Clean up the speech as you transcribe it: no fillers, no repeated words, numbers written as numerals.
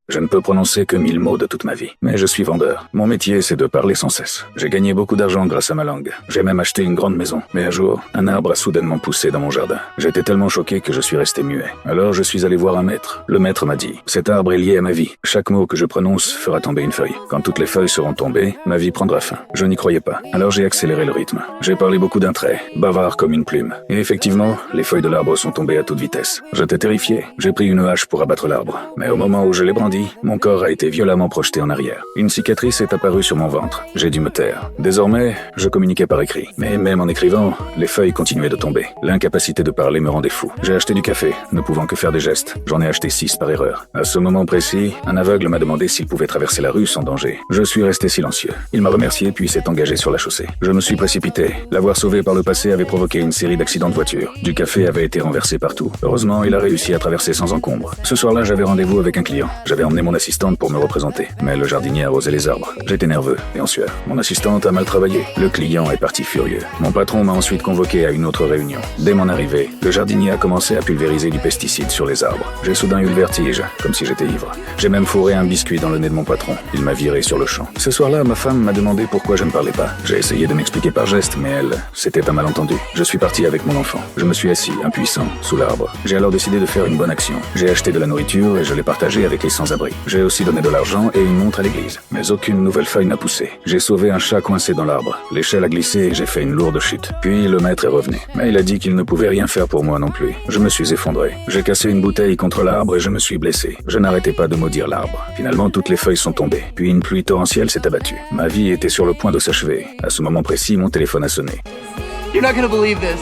Je ne peux prononcer que 1000 mots de toute ma vie. Mais je suis vendeur. Mon métier, c'est de parler sans cesse. J'ai gagné beaucoup d'argent grâce à ma langue. J'ai même acheté une grande maison. Mais un jour, un arbre a soudainement poussé dans mon jardin. J'étais tellement choqué que je suis resté muet. Alors je suis allé voir un maître. Le maître m'a dit, cet arbre est lié à ma vie. Chaque mot que je prononce fera tomber une feuille. Quand toutes les feuilles seront tombées, ma vie prendra fin. Je n'y croyais pas. Alors j'ai accéléré le rythme. J'ai parlé beaucoup d'un trait, bavard comme une plume. Et effectivement, les feuilles de l'arbre sont tombées à toute vitesse. J'étais terrifié. J'ai pris une hache pour abattre l'arbre. Mais au moment où je l'ai brandi, mon corps a été violemment projeté en arrière. Une cicatrice est apparue sur mon ventre. J'ai dû me taire. Désormais, je communiquais par écrit. Mais même en écrivant, les feuilles continuaient de tomber. L'incapacité de parler me rendait fou. J'ai acheté du café, ne pouvant que faire des gestes. J'en ai acheté 6 par erreur. À ce moment précis, un aveugle m'a demandé s'il pouvait traverser la rue sans danger. Je suis resté silencieux. Il m'a remercié puis s'est engagé sur la chaussée. Je me suis précipité. L'avoir sauvé par le passé avait provoqué une série d'accidents de voiture. Du café avait été renversé partout. Heureusement, il a réussi à traverser sans encombre. Ce soir-là, j'avais rendez-vous avec un client. J'avais emmené mon assistante pour me représenter. Mais le jardinier arrosait les arbres. J'étais nerveux et en sueur. Mon assistante a mal travaillé. Le client est parti furieux. Mon patron m'a ensuite convoqué à une autre réunion. Dès mon arrivée, le jardinier a commencé à pulvériser du pesticide sur les arbres. J'ai soudain eu le vertige, comme si j'étais ivre. J'ai même fourré un biscuit dans le nez de mon patron. Il m'a viré sur le champ. Ce soir-là, ma femme m'a demandé pourquoi je ne parlais pas. J'ai essayé de m'expliquer par geste, mais elle, c'était un malentendu. Je suis parti avec mon enfant. Je me suis assis, impuissant, sous l'arbre. J'ai alors décidé de faire une bonne action. J'ai acheté de la nourriture et je l'ai partagée avec les sans-abri. J'ai aussi donné de l'argent et une montre à l'église. Mais aucune nouvelle feuille n'a poussé. J'ai sauvé un chat coincé dans l'arbre. L'échelle a glissé et j'ai fait une lourde chute. Puis le maître est revenu. Mais il a dit qu'il ne pouvait rien faire pour moi non plus. Je me suis effondré. J'ai cassé une bouteille contre l'arbre et je me suis blessé. Je n'arrêtais pas de maudire l'arbre. Finalement, toutes les feuilles sont tombées. Puis une pluie torrentielle s'est abattue. Ma vie était sur le point de s'achever. À ce moment précis, mon téléphone a sonné. You're not gonna believe this.